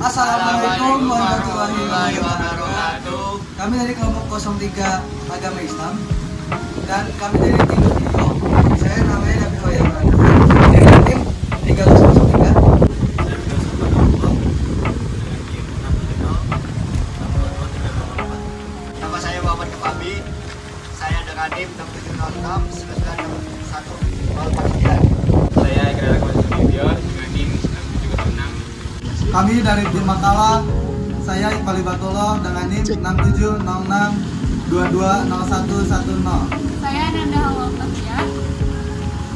Assalamualaikum warahmatullahi wabarakatuh. Kami dari kelompok 03 Agama Islam dan kami dari tim Studio. Saya namanya Nabi Hoyaman. Dari tim 303. Nama saya Muhammad Kepabi. Saya dengan NIM 6706 1921 Saya Iqral Akmal dengan NIM 6706. Kami dari tim Makala. Saya Iqbal Ibatullah dengan NIM 6706220110. Saya Nanda Hawalfatia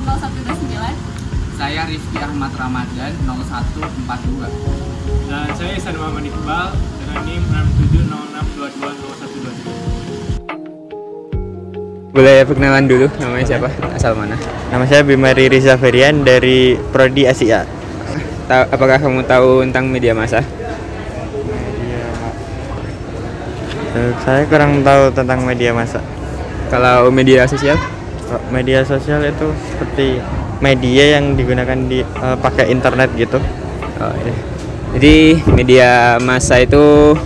0129. Saya Rifki Ahmad Ramadan 0142. Dan saya Ihsan Muhammad Iqbal dengan NIM 6706220110. Boleh perkenalan dulu, namanya siapa? Asal mana? Nama saya Bima Riri Zaferian dari Prodi Asia. Apakah kamu tahu tentang media massa? Saya kurang tahu tentang media massa. Kalau media sosial? Media sosial itu seperti media yang digunakan di pakai internet gitu. Oh, iya. Jadi media massa itu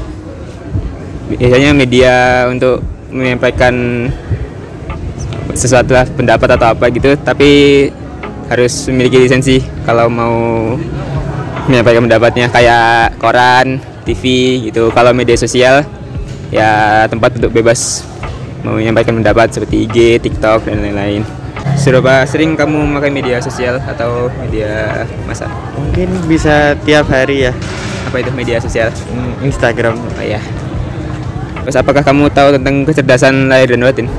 biasanya media untuk menyampaikan sesuatu lah, pendapat atau apa gitu, tapi harus memiliki lisensi kalau mau menyampaikan pendapatnya, kayak koran, TV gitu. Kalau media sosial ya tempat untuk bebas mau menyampaikan pendapat seperti IG, TikTok dan lain-lain. Seberapa sering kamu memakai media sosial atau media massa? Mungkin bisa tiap hari ya. Apa itu media sosial? Instagram. Oh ya. Terus apakah kamu tahu tentang kecerdasan lahir dan batin?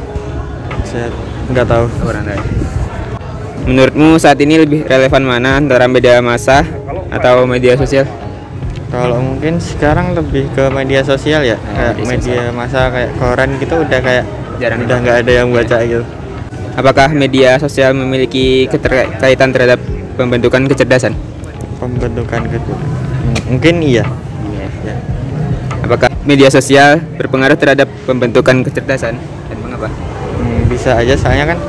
Saya nggak tahu. Kurang tahu. Menurutmu saat ini lebih relevan mana antara media massa atau media sosial? Kalau mungkin sekarang lebih ke media sosial ya, kayak media massa kayak koran gitu udah kayak Jarang udah nggak ada yang baca gitu. Apakah media sosial memiliki keterkaitan terhadap pembentukan kecerdasan? Pembentukan gitu. Mungkin iya. Ya. Apakah media sosial berpengaruh terhadap pembentukan kecerdasan dan mengapa? Bisa aja, soalnya kan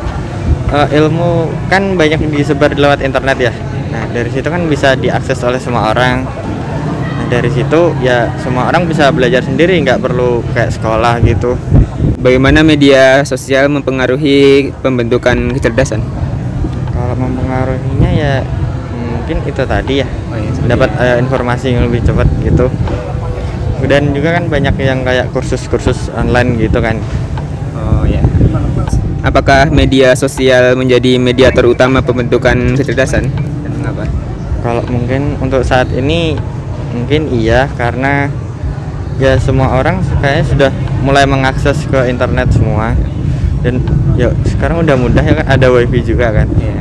ilmu kan banyak disebar lewat internet ya. Nah dari situ kan bisa diakses oleh semua orang. Nah, dari situ ya semua orang bisa belajar sendiri, nggak perlu kayak sekolah gitu. Bagaimana media sosial mempengaruhi pembentukan kecerdasan? Kalau mempengaruhinya ya mungkin itu tadi ya, dapat informasi yang lebih cepat gitu. Dan juga kan banyak yang kayak kursus-kursus online gitu kan. Oh ya. Apakah media sosial menjadi mediator utama pembentukan kecerdasan dan mengapa? Kalau mungkin untuk saat ini mungkin iya, karena ya semua orang kayaknya sudah mulai mengakses ke internet semua. Dan ya sekarang udah mudah ya kan, ada wifi juga kan. Ya.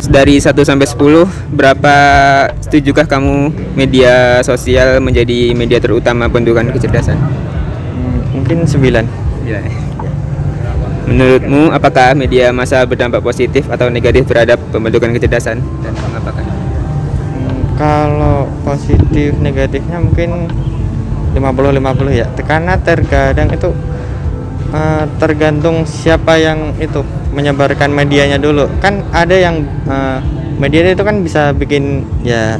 Dari 1 sampai 10, berapa setujukah kamu media sosial menjadi mediator utama pembentukan kecerdasan? Mungkin 9. Ya. Menurutmu apakah media massa berdampak positif atau negatif terhadap pembentukan kecerdasan dan mengapa? Kalau positif negatifnya mungkin 50-50 ya. Karena terkadang itu tergantung siapa yang itu menyebarkan medianya dulu. Kan ada yang media itu kan bisa bikin ya,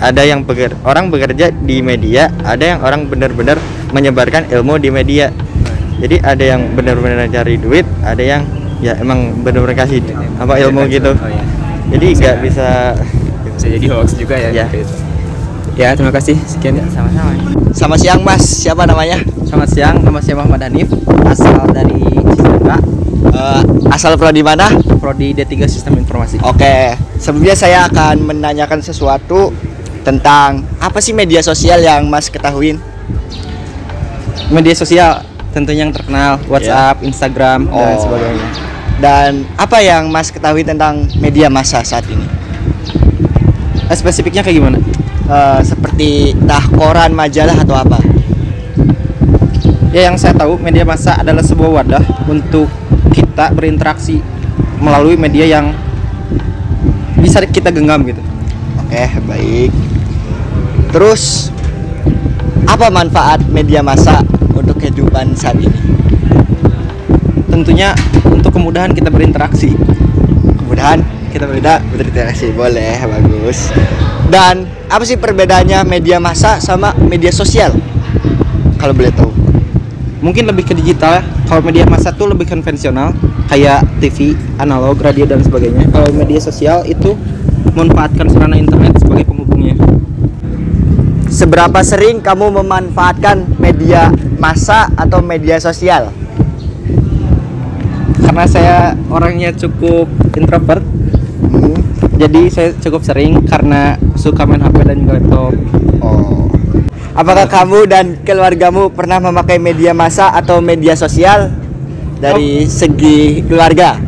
ada yang orang bekerja di media, ada yang orang benar-benar menyebarkan ilmu di media. Jadi ada yang benar-benar cari duit, ada yang ya emang benar-benar kasih apa ilmu gitu. Oh, ya. Jadi nggak bisa jadi hoax juga ya. Ya. Ya, terima kasih. Sekian. Sama-sama. Selamat siang Mas, siapa namanya? Selamat siang, nama saya Muhammad Hanif, asal dari Cisarua, Asal prodi mana? Prodi D3 Sistem Informasi. Oke, sebelumnya saya akan menanyakan sesuatu tentang apa sih media sosial yang Mas ketahuin? Media sosial tentunya yang terkenal, WhatsApp, Instagram, dan sebagainya. Dan apa yang Mas ketahui tentang media massa saat ini? Spesifiknya kayak gimana? Seperti koran, majalah atau apa? Ya, yang saya tahu media massa adalah sebuah wadah untuk kita berinteraksi melalui media yang bisa kita genggam gitu. Oke, baik. Terus apa manfaat media massa untuk kehidupan saat ini? Tentunya untuk kemudahan kita berinteraksi. Kemudahan kita Kita berinteraksi, boleh, bagus. Dan apa sih perbedaannya media massa sama media sosial? Kalau boleh tahu. Mungkin lebih ke digital ya. Kalau media massa tuh lebih konvensional, kayak TV, analog, radio dan sebagainya. Kalau media sosial itu memanfaatkan sarana internet sebagai penghubungnya. Seberapa sering kamu memanfaatkan media massa atau media sosial? Karena saya orangnya cukup introvert, jadi saya cukup sering karena suka main HP dan juga laptop. Oh. Apakah kamu dan keluargamu pernah memakai media massa atau media sosial dari segi keluarga?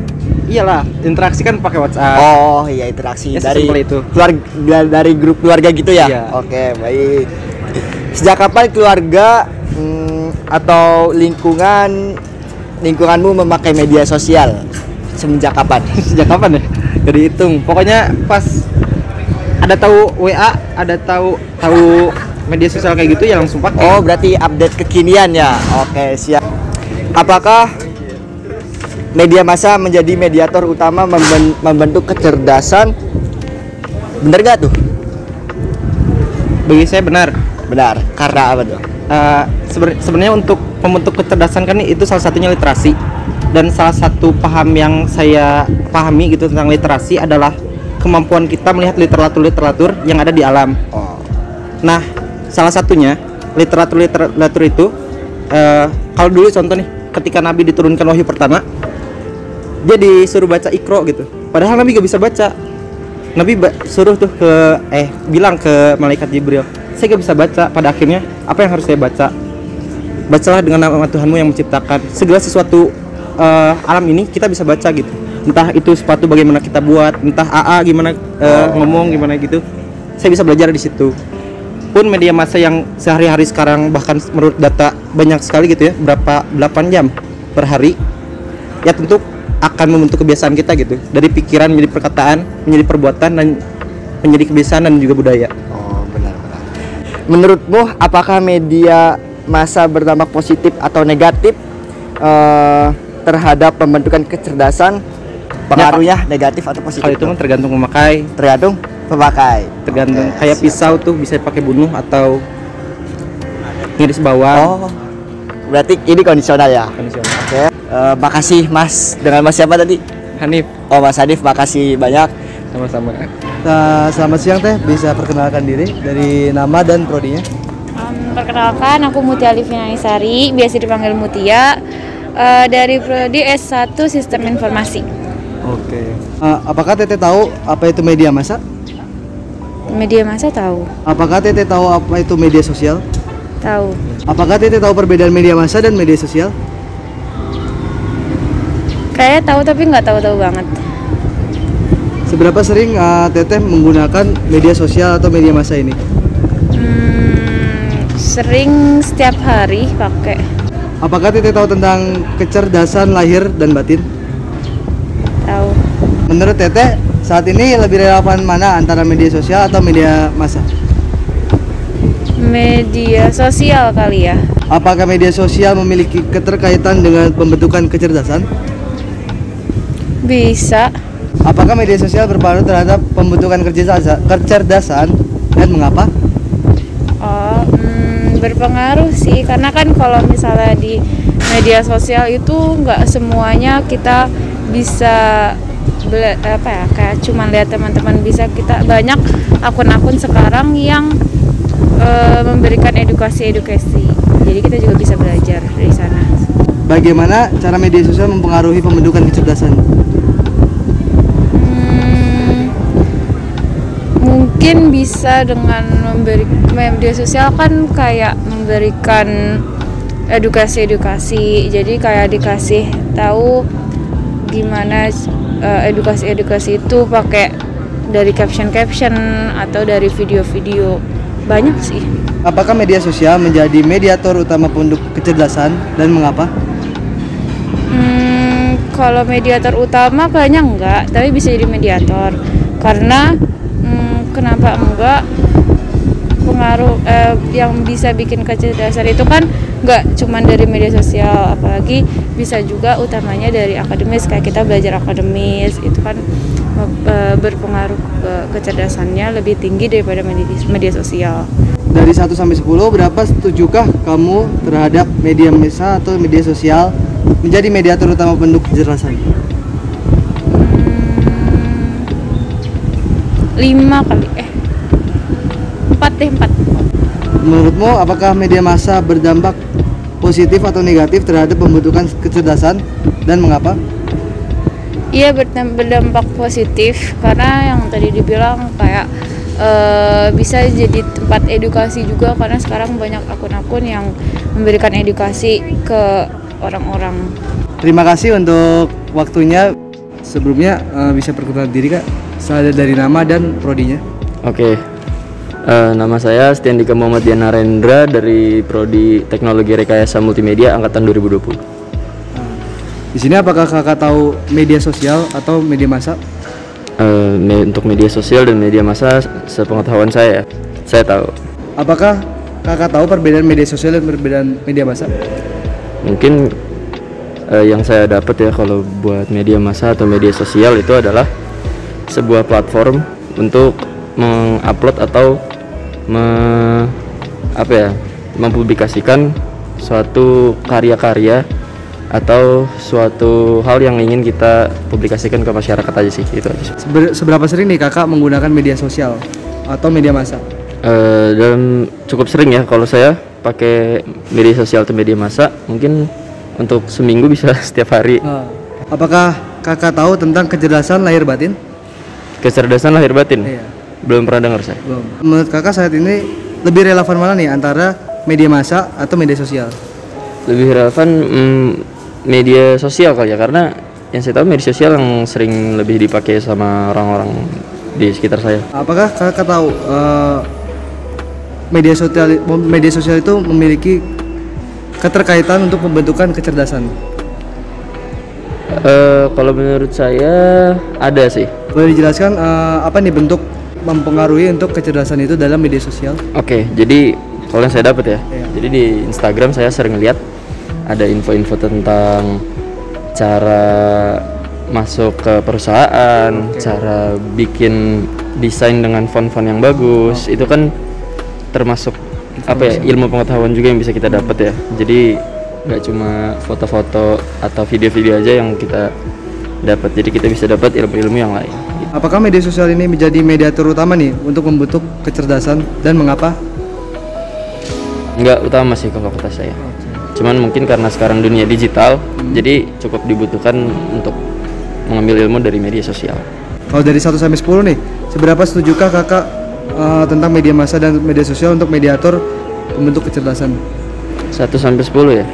Iyalah, interaksi kan pakai WhatsApp. Oh iya, interaksi Ya, dari sesimpel itu. keluarga, dari grup keluarga gitu ya? Iya. Oke, baik. Sejak kapan keluarga atau lingkunganmu memakai media sosial? Semenjak kapan? Sejak kapan ya? Jadi hitung. Pokoknya pas ada tahu WA, ada tahu media sosial kayak gitu ya langsung pakai. Oh, berarti update kekinian ya. Oke, siap. Apakah media massa menjadi mediator utama membentuk kecerdasan? Bener gak tuh? Bagi saya benar. Benar. Karena apa tuh? Sebenarnya untuk membentuk kecerdasan kan itu salah satunya literasi, dan salah satu paham yang saya pahami gitu tentang literasi adalah kemampuan kita melihat literatur yang ada di alam. Oh. Nah, salah satunya literatur itu kalau dulu contoh nih, ketika Nabi diturunkan wahyu pertama, dia disuruh baca Iqra gitu. Padahal Nabi gak bisa baca. Nabi suruh tuh bilang ke malaikat Jibril, saya gak bisa baca. Pada akhirnya apa yang harus saya baca? Bacalah dengan nama Tuhanmu yang menciptakan segala sesuatu alam ini, kita bisa baca gitu. Entah itu sepatu bagaimana kita buat, entah AA gimana ngomong gimana gitu. Saya bisa belajar di situ. Pun media massa yang sehari-hari sekarang, bahkan menurut data banyak sekali gitu ya, berapa 8 jam per hari, ya tentu akan membentuk kebiasaan kita gitu, dari pikiran menjadi perkataan, menjadi perbuatan, dan menjadi kebiasaan dan juga budaya. Oh, benar-benar. Menurutmu apakah media massa berdampak positif atau negatif terhadap pembentukan kecerdasan? Pengaruhnya negatif atau positif? Kalau itu kan tergantung memakai, tergantung pemakai. tergantung. Oke, Kayak siap. pisau tuh bisa pakai bunuh atau ngiris bawang. Oh, berarti ini kondisional ya? Kondisional. Oke, makasih Mas. Dengan Mas siapa tadi? Hanif, Oh, Mas Hanif, makasih banyak. sama-sama. Selamat siang Teh, bisa perkenalkan diri dari nama dan prodinya? Perkenalkan, aku Mutia Alifina Isari, biasa dipanggil Mutia, dari prodi S1 Sistem Informasi. Oke. Apakah Teteh tahu apa itu media massa? Media massa tahu? Apakah Teteh tahu apa itu media sosial? Tahu. Apakah Teteh tahu perbedaan media massa dan media sosial? Kayaknya tahu tapi nggak tahu-tahu banget. Seberapa sering Teteh menggunakan media sosial atau media massa ini? Sering, setiap hari pakai. Apakah Teteh tahu tentang kecerdasan lahir dan batin? Tahu. Menurut Teteh, saat ini lebih relevan mana antara media sosial atau media massa? Media sosial kali ya. Apakah media sosial memiliki keterkaitan dengan pembentukan kecerdasan? Bisa. Apakah media sosial berpengaruh terhadap pembentukan kecerdasan dan mengapa? Oh, berpengaruh sih, karena kan kalau misalnya di media sosial itu nggak semuanya kita bisa kayak cuman lihat teman-teman, bisa kita banyak akun-akun sekarang yang memberikan edukasi, jadi kita juga bisa belajar dari sana. Bagaimana cara media sosial mempengaruhi pembentukan kecerdasan? Mungkin bisa dengan media sosial kan kayak memberikan edukasi, jadi kayak dikasih tahu gimana edukasi itu pakai dari caption atau dari video-video, banyak sih. Apakah media sosial menjadi mediator utama pembentuk kecerdasan dan mengapa? Kalau mediator utama kayaknya enggak, tapi bisa jadi mediator. Karena kenapa enggak? Pengaruh yang bisa bikin kecerdasan itu kan enggak cuma dari media sosial, apalagi bisa juga utamanya dari akademis, kayak kita belajar akademis itu kan berpengaruh ke kecerdasannya lebih tinggi daripada media sosial. Dari 1 sampai 10, berapa setujukah kamu terhadap media massa atau media sosial menjadi mediator utama bentuk kecerdasan? 5 kali, 4 deh, 4. Menurutmu, apakah media massa berdampak positif atau negatif terhadap pembentukan kecerdasan dan mengapa? Iya, berdampak positif karena yang tadi dibilang kayak bisa jadi tempat edukasi juga, karena sekarang banyak akun-akun yang memberikan edukasi ke orang-orang. Terima kasih untuk waktunya. Sebelumnya bisa perkenalkan diri Kak, saya dari nama dan prodinya. Oke, nama saya Stiandika Muhammad Dianarendra dari Prodi Teknologi Rekayasa Multimedia Angkatan 2020. Di sini apakah kakak tahu media sosial atau media massa? Untuk media sosial dan media massa, sepengetahuan saya tahu. Apakah kakak tahu perbedaan media sosial dan perbedaan media massa? Mungkin yang saya dapat ya, kalau buat media massa atau media sosial itu adalah sebuah platform untuk mengupload atau mempublikasikan suatu karya-karya atau suatu hal yang ingin kita publikasikan ke masyarakat aja sih, itu aja. Seberapa sering nih kakak menggunakan media sosial atau media massa? Dalam cukup sering ya, kalau saya pakai media sosial atau media massa mungkin untuk seminggu bisa setiap hari. Apakah kakak tahu tentang kecerdasan lahir batin? Kecerdasan lahir batin? Iya. Belum pernah dengar saya. Belum. Menurut kakak saat ini lebih relevan mana nih, antara media massa atau media sosial? Lebih relevan media sosial kali ya, karena yang saya tahu media sosial yang sering lebih dipakai sama orang-orang di sekitar saya. Apakah kakak tahu media sosial itu memiliki keterkaitan untuk pembentukan kecerdasan? Kalau menurut saya ada sih. Boleh dijelaskan apa nih bentuk mempengaruhi untuk kecerdasan itu dalam media sosial? Oke, jadi kalau yang saya dapat ya, Iya. jadi di Instagram saya sering lihat ada info-info tentang cara masuk ke perusahaan, cara bikin desain dengan font-font yang bagus. Itu kan termasuk ilmu pengetahuan juga yang bisa kita dapat ya. Jadi nggak cuma foto-foto atau video-video aja yang kita dapat, jadi kita bisa dapat ilmu-ilmu yang lain. Apakah media sosial ini menjadi mediator utama nih untuk membentuk kecerdasan dan mengapa? Nggak utama sih kalau kata saya. Cuman mungkin karena sekarang dunia digital, jadi cukup dibutuhkan untuk mengambil ilmu dari media sosial. Kalau dari 1 sampai 10 nih, seberapa setujukah kakak tentang media massa dan media sosial untuk mediator pembentuk kecerdasan? 1 sampai 10 ya?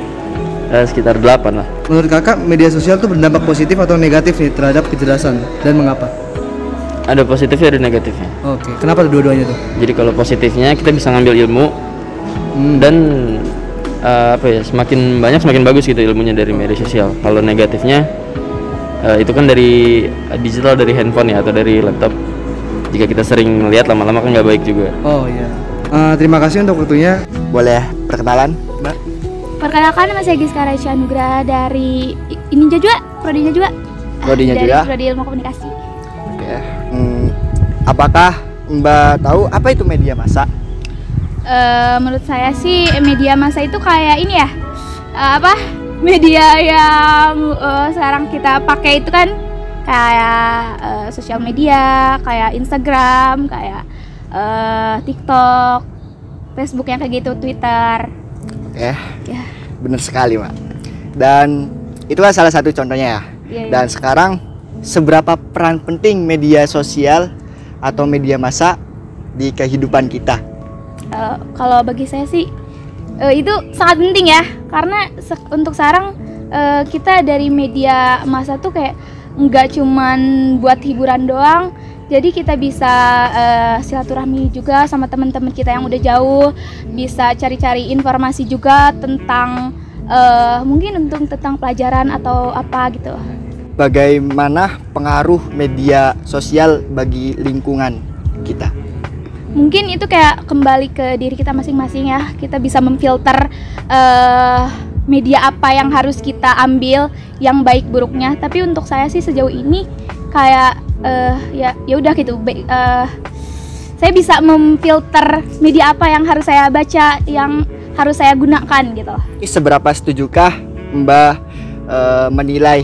Sekitar 8 lah. Menurut kakak, media sosial itu berdampak positif atau negatif nih terhadap kecerdasan dan mengapa? Ada positifnya, ada negatifnya. Oke, kenapa dua-duanya tuh? Jadi kalau positifnya kita bisa ngambil ilmu dan semakin banyak semakin bagus gitu ilmunya dari media sosial. Kalau negatifnya itu kan dari digital, dari handphone ya atau dari laptop. Jika kita sering melihat lama-lama kan nggak baik juga. Oh iya. Terima kasih untuk waktunya. Boleh perkenalan, Mbak? Perkenalkan, nama saya Giska Raisya Nugraha dari prodinya juga. Prodinya dari juga? Prodi Ilmu Komunikasi. Oke. Apakah Mbak tahu apa itu media massa? Menurut saya sih media massa itu kayak ini ya, media yang sekarang kita pakai itu kan kayak sosial media, kayak Instagram, kayak TikTok, Facebook yang kayak gitu, Twitter. Oke. Ya. Benar sekali, Mbak. Dan itu kan salah satu contohnya ya. Iya. Dan sekarang seberapa peran penting media sosial atau media massa di kehidupan kita? Kalau bagi saya sih itu sangat penting ya, karena untuk sekarang kita dari media massa tuh kayak nggak cuman buat hiburan doang, jadi kita bisa silaturahmi juga sama teman-teman kita yang udah jauh, bisa cari-cari informasi juga tentang mungkin tentang pelajaran atau apa gitu. Bagaimana pengaruh media sosial bagi lingkungan kita? Mungkin itu kayak kembali ke diri kita masing-masing ya. Kita bisa memfilter media apa yang harus kita ambil, yang baik buruknya. Tapi untuk saya sih sejauh ini kayak ya udah gitu. Saya bisa memfilter media apa yang harus saya baca, yang harus saya gunakan gitu. Seberapa setujukah Mbak menilai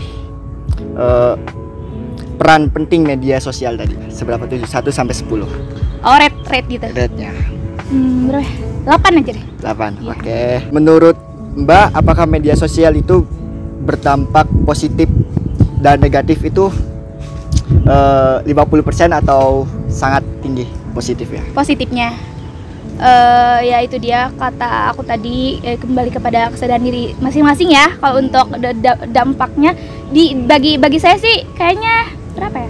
peran penting media sosial tadi? Seberapa tujuh? 1 sampai 10. Oh, rate gitu. Rate-nya. Berapa? 8 aja deh. 8. Oke. Menurut Mbak, apakah media sosial itu berdampak positif dan negatif itu 50% atau sangat tinggi positif ya? Positifnya ya itu dia kata aku tadi, kembali kepada kesadaran diri masing-masing ya. Kalau untuk dampaknya bagi saya sih kayaknya berapa ya?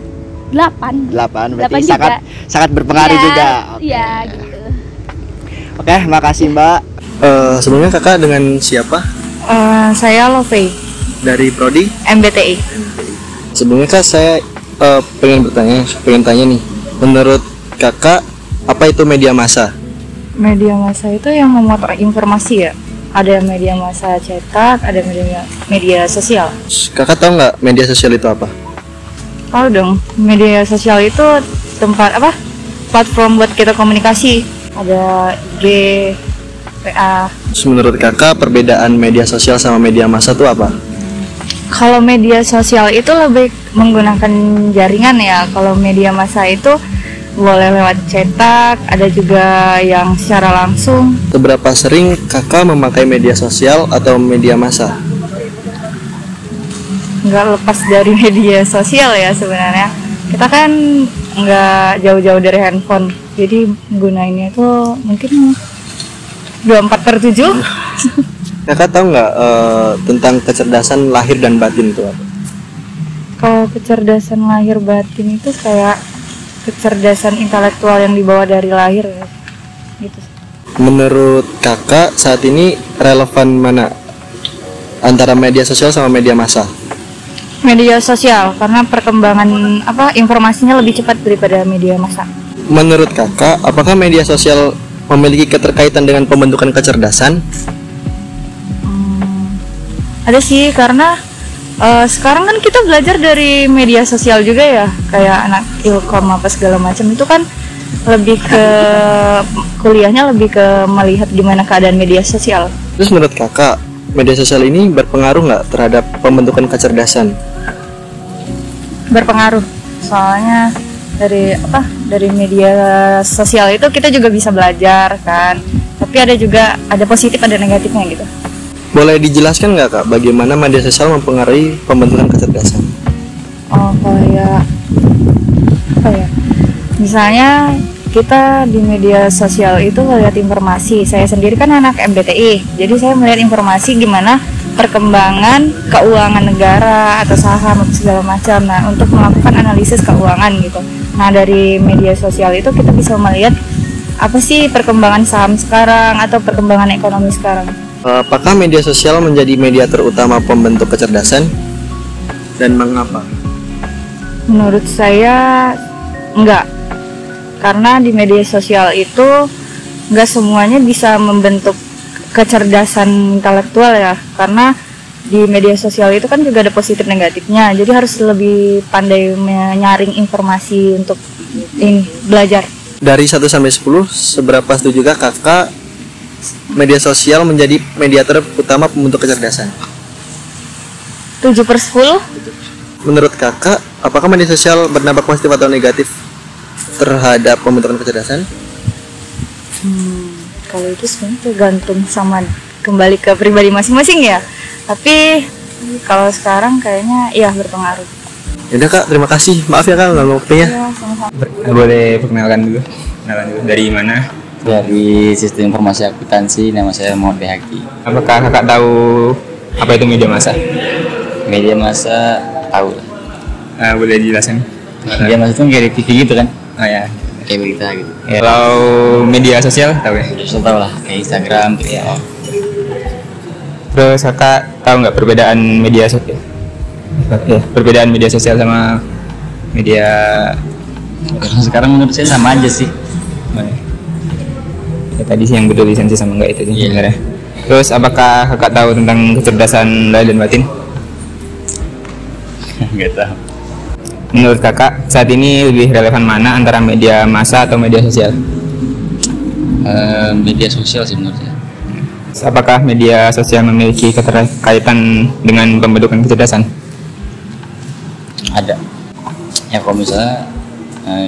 8 berarti juga. sangat berpengaruh ya, juga. Iya gitu. Oke, makasih Mbak. Sebelumnya kakak dengan siapa? Saya Lovey Dari prodi? MBTI. Sebelumnya kak saya pengen tanya nih, menurut kakak apa itu media massa? Media massa itu yang memuat informasi ya. Ada media massa cetak, ada media sosial. Kakak tahu nggak media sosial itu apa? Tahu dong, media sosial itu tempat apa? Platform buat kita komunikasi. Ada IG, PA. Terus menurut kakak perbedaan media sosial sama media massa itu apa? Kalau media sosial itu lebih menggunakan jaringan ya. Kalau media massa itu boleh lewat cetak, ada juga yang secara langsung. Seberapa sering kakak memakai media sosial atau media massa? Nggak lepas dari media sosial ya sebenarnya. Kita kan nggak jauh-jauh dari handphone, jadi gunainnya itu mungkin 24/7. Kakak tahu nggak tentang kecerdasan lahir dan batin itu apa? Kalau kecerdasan lahir batin itu kayak kecerdasan intelektual yang dibawa dari lahir gitu. Menurut kakak saat ini relevan mana antara media sosial sama media massa? Media sosial karena perkembangan informasinya lebih cepat daripada media massa. Menurut kakak, apakah media sosial memiliki keterkaitan dengan pembentukan kecerdasan? Ada sih, karena sekarang kan kita belajar dari media sosial juga ya, kayak anak ilkom apa segala macam itu kan lebih ke kuliahnya lebih ke melihat gimana keadaan media sosial. Terus menurut kakak, media sosial ini berpengaruh nggak terhadap pembentukan kecerdasan? Berpengaruh, soalnya dari media sosial itu kita juga bisa belajar kan, tapi ada positif ada negatifnya gitu. Boleh dijelaskan nggak kak, bagaimana media sosial mempengaruhi pembentukan kecerdasan? Oh, kayak apa ya? Misalnya kita di media sosial itu melihat informasi. Saya sendiri kan anak MBTI, jadi saya melihat informasi gimana perkembangan keuangan negara atau saham atau segala macam. Nah, untuk melakukan analisis keuangan gitu. Nah, dari media sosial itu kita bisa melihat apa sih perkembangan saham sekarang atau perkembangan ekonomi sekarang. Apakah media sosial menjadi mediator utama pembentuk kecerdasan dan mengapa? Menurut saya enggak, karena di media sosial itu enggak semuanya bisa membentuk kecerdasan intelektual ya, karena di media sosial itu kan juga ada positif negatifnya, jadi harus lebih pandai menyaring informasi untuk belajar. Dari 1 sampai 10, seberapa setujukah kakak media sosial menjadi mediator utama pembentuk kecerdasan? 7/10. Menurut kakak, apakah media sosial berdampak positif atau negatif terhadap pembentukan kecerdasan? Kalau itu sebenarnya tergantung sama kembali ke pribadi masing-masing ya. Tapi kalau sekarang kayaknya iya berpengaruh. Yaudah kak, terima kasih. Maaf ya kak, nggak mau waktunya. Ya, sama-sama. Boleh perkenalkan dulu? Dari mana? Dari Sistem Informasi Akuntansi, nama saya Muhammad Behaki. Apakah kakak tahu apa itu media massa? Media massa tahu lah. Boleh dijelaskan? Media massa itu kayak TV gitu kan? Oh ya. Kayak berita gitu. Ya, kalau media sosial tahu ya? Sosial tahu lah, kayak Instagram, TikTok. Terus kakak tahu nggak perbedaan media sosial? Perbedaan media sosial sama media? Kalau sekarang menurut saya sama aja sih. Ya, tadi sih yang betul lisensi sama enggak itu sih sebenarnya. Terus apakah kakak tahu tentang kecerdasan lahir dan batin? Nggak tahu. Menurut kakak, saat ini lebih relevan mana antara media massa atau media sosial? Media sosial sih menurut saya. Apakah media sosial memiliki keterkaitan dengan pembentukan kecerdasan? Ada. Ya kalau misalnya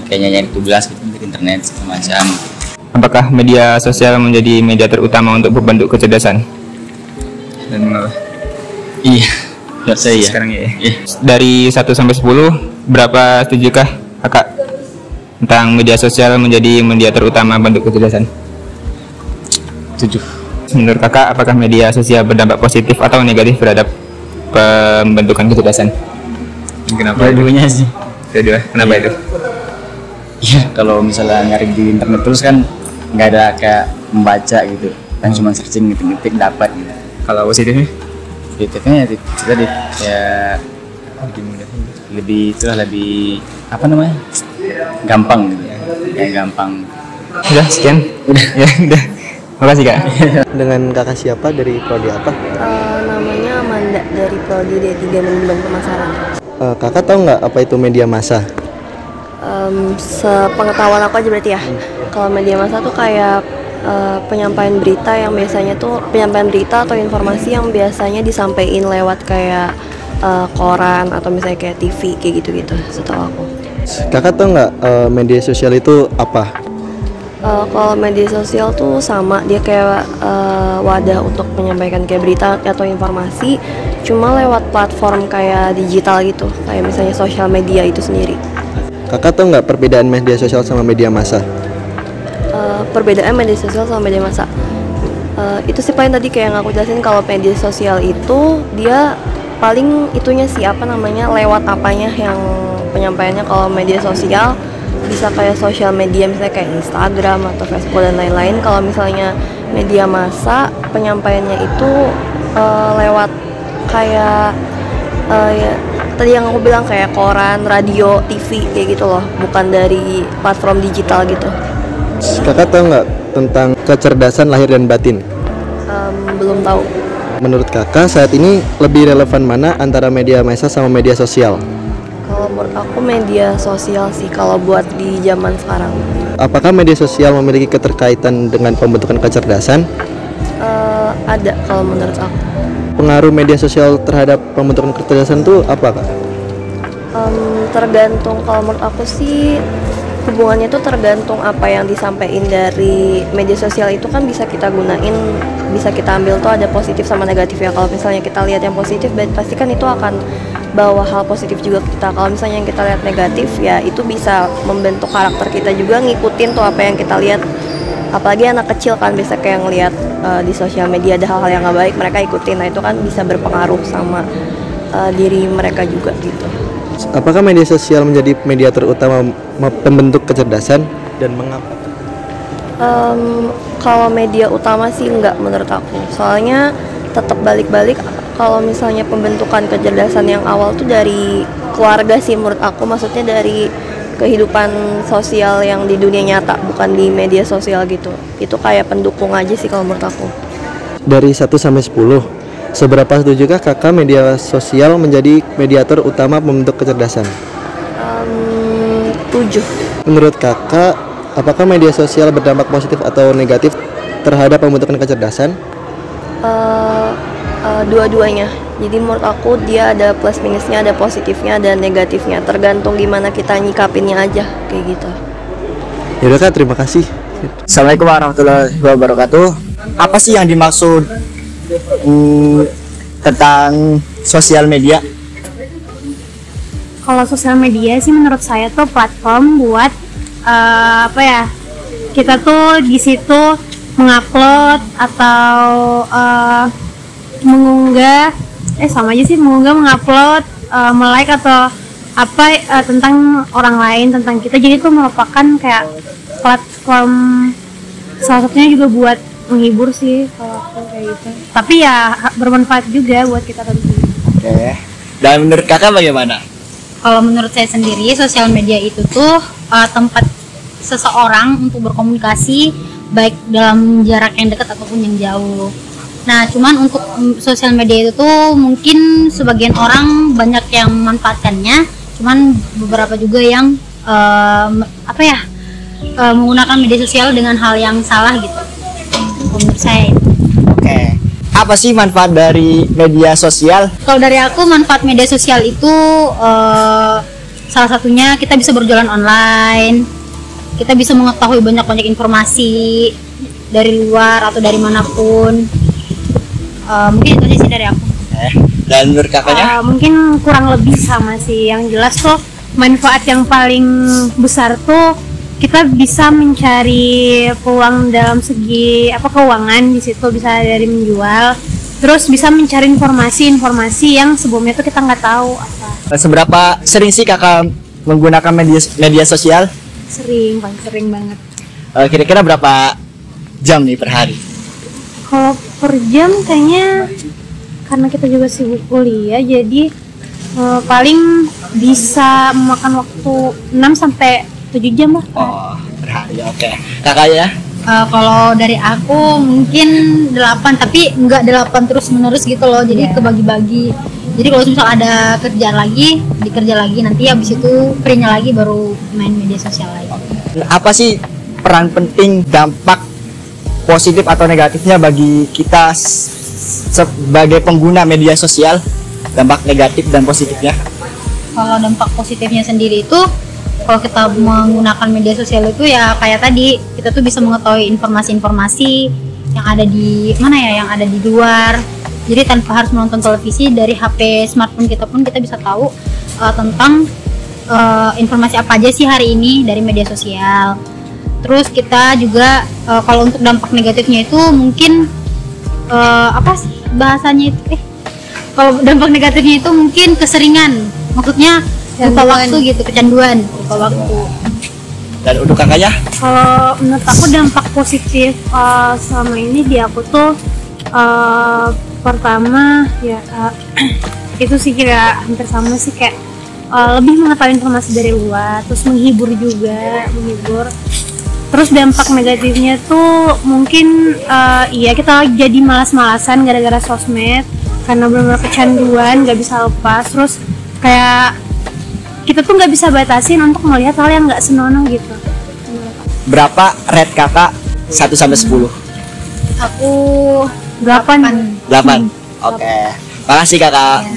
kayaknya yang tugas gitu di internet semacam. Apakah media sosial menjadi media terutama untuk membentuk kecerdasan? Dan mengapa? Iya. Menurut saya ya. Sekarang ya. Dari 1 sampai 10, berapa setujukah kakak tentang media sosial menjadi media terutama bentuk kecerdasan? 7. Menurut kakak, apakah media sosial berdampak positif atau negatif terhadap pembentukan kecerdasan? Kenapa? Dua-duanya sih. Dua-dua. Kenapa itu? Ya kalau misalnya nyari di internet terus kan nggak ada kayak membaca gitu, kan cuma searching ngetik-ngetik dapat gitu. Kalau positifnya? Positifnya ya tadi ya lebih itulah lebih apa namanya, gampang gitu ya, gampang. Udah sekian. Ya udah. Makasih kak. Dengan kakak siapa dari prodi apa? Namanya Amanda dari prodi D3 Manajemen Pemasaran. Kakak tahu nggak apa itu media massa? Sepengetahuan aku aja berarti ya. Kalau media massa tuh kayak penyampaian berita yang biasanya tuh penyampaian berita atau informasi yang biasanya disampaikan lewat kayak koran atau misalnya kayak TV kayak gitu-gitu setahu aku. Kakak tahu nggak media sosial itu apa? Kalau media sosial tuh sama, dia kayak wadah untuk menyampaikan kayak berita atau informasi, cuma lewat platform kayak digital gitu, kayak misalnya sosial media itu sendiri. Kakak tahu nggak perbedaan media sosial sama media massa? Perbedaan media sosial sama media massa, itu sih paling tadi kayak yang aku jelasin. Kalau media sosial itu dia paling itunya sih apa namanya, lewat apanya yang penyampaiannya. Kalau media sosial bisa kayak sosial media misalnya kayak Instagram atau Facebook dan lain-lain. Kalau misalnya media massa penyampaiannya itu lewat kayak ya, tadi yang aku bilang kayak koran, radio, TV kayak gitu loh, bukan dari platform digital gitu. Kakak tahu nggak tentang kecerdasan lahir dan batin? Belum tahu. Menurut kakak saat ini lebih relevan mana antara media massa sama media sosial? Kalau menurut aku media sosial sih kalau buat di zaman sekarang. Apakah media sosial memiliki keterkaitan dengan pembentukan kecerdasan? Ada kalau menurut aku. Pengaruh media sosial terhadap pembentukan kecerdasan itu apa kak? Tergantung, kalau menurut aku sih hubungannya tuh tergantung apa yang disampaikan dari media sosial itu kan bisa kita gunain, bisa kita ambil tuh ada positif sama negatif ya. Kalau misalnya kita lihat yang positif, pasti kan itu akan bawa hal positif juga kita. Kalau misalnya yang kita lihat negatif ya itu bisa membentuk karakter kita juga, ngikutin tuh apa yang kita lihat. Apalagi anak kecil kan bisa kayak ngelihat di sosial media ada hal-hal yang nggak baik, mereka ikutin. Nah itu kan bisa berpengaruh sama diri mereka juga gitu. Apakah media sosial menjadi media terutama pembentuk kecerdasan dan mengapa? Kalau media utama sih enggak menurut aku. Soalnya tetap balik-balik kalau misalnya pembentukan kecerdasan yang awal tuh dari keluarga sih menurut aku. Maksudnya dari kehidupan sosial yang di dunia nyata, bukan di media sosial gitu. Itu kayak pendukung aja sih kalau menurut aku. Dari 1 sampai 10, seberapa setujukah kakak media sosial menjadi mediator utama pembentuk kecerdasan? 7. Menurut kakak, apakah media sosial berdampak positif atau negatif terhadap pembentukan kecerdasan? Dua-duanya. Jadi menurut aku dia ada plus minusnya, ada positifnya, ada negatifnya. Tergantung gimana kita nyikapinnya aja kayak gitu. Yaudah kak, terima kasih. Assalamualaikum warahmatullahi wabarakatuh. Apa sih yang dimaksud tentang sosial media? Kalau sosial media sih menurut saya tuh platform buat apa ya, kita tuh di situ mengupload atau mengunggah sama aja sih, mengunggah, mengupload, melike atau apa tentang orang lain, tentang kita. Jadi itu merupakan kayak platform salah satunya juga buat menghibur sih kalau aku kayak gitu. Tapi ya bermanfaat juga buat kita tentunya. Oke. Dan menurut kakak bagaimana? Kalau menurut saya sendiri, sosial media itu tuh tempat seseorang untuk berkomunikasi baik dalam jarak yang dekat ataupun yang jauh. Nah, cuman untuk sosial media itu tuh mungkin sebagian orang banyak yang memanfaatkannya, Cuman beberapa juga yang menggunakan media sosial dengan hal yang salah gitu. Menurut saya. Oke. Apa sih manfaat dari media sosial? Kalau dari aku manfaat media sosial itu salah satunya kita bisa berjualan online, kita bisa mengetahui banyak informasi dari luar atau dari manapun. Mungkin itu sih dari aku. Dan menurut kakaknya? Mungkin kurang lebih sama sih. Yang jelas tuh manfaat yang paling besar tuh kita bisa mencari peluang dalam segi keuangan, di situ bisa dari menjual, terus bisa mencari informasi yang sebelumnya tuh kita nggak tahu apa. Seberapa sering sih kakak menggunakan media sosial? Paling sering banget. Kira-kira berapa jam nih per hari? Kalau per jam kayaknya karena kita juga sibuk kuliah, jadi paling bisa memakan waktu 6 sampai 7 jam lah. Oh, per hari. Oke. Kakaknya? Kalau dari aku mungkin 8, tapi nggak 8 terus menerus gitu loh, jadi kebagi-bagi. Jadi kalau misal ada kerjaan lagi, dikerja lagi, nanti habis itu free-nya lagi baru main media sosial lagi. Apa sih peran penting, dampak positif atau negatifnya bagi kita sebagai pengguna media sosial? Dampak negatif dan positifnya? Kalau dampak positifnya sendiri itu, kalau kita menggunakan media sosial itu ya kayak tadi, kita tuh bisa mengetahui informasi-informasi yang ada di mana ya, yang ada di luar. Jadi tanpa harus menonton televisi, dari HP smartphone kita pun kita bisa tahu tentang informasi apa aja sih hari ini dari media sosial. Terus kita juga kalau untuk dampak negatifnya itu mungkin apa sih bahasanya itu? Kalau dampak negatifnya itu mungkin keseringan, maksudnya lupa waktu gitu, kecanduan, lupa waktu. Dan untuk kakaknya? Kalau menurut aku dampak positif selama ini di aku tuh pertama ya itu sih kira hampir sama sih, kayak lebih mengetahui informasi dari luar, terus menghibur juga, Terus dampak negatifnya tuh mungkin iya kita jadi malas-malasan gara-gara sosmed, karena benar-benar kecanduan, nggak bisa lepas. Terus kayak kita tuh nggak bisa batasin untuk melihat hal yang nggak senonoh gitu. Berapa rate kakak 1 sampai 10? Aku 8. 8. Oke. Makasih kakak.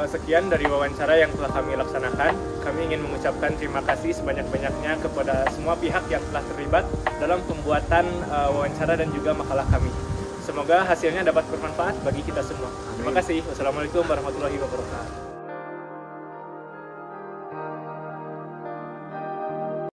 Sekian dari wawancara yang telah kami laksanakan. Kami ingin mengucapkan terima kasih sebanyak-banyaknya kepada semua pihak yang telah terlibat dalam pembuatan wawancara dan juga makalah kami. Semoga hasilnya dapat bermanfaat bagi kita semua. Terima kasih. Wassalamualaikum warahmatullahi wabarakatuh.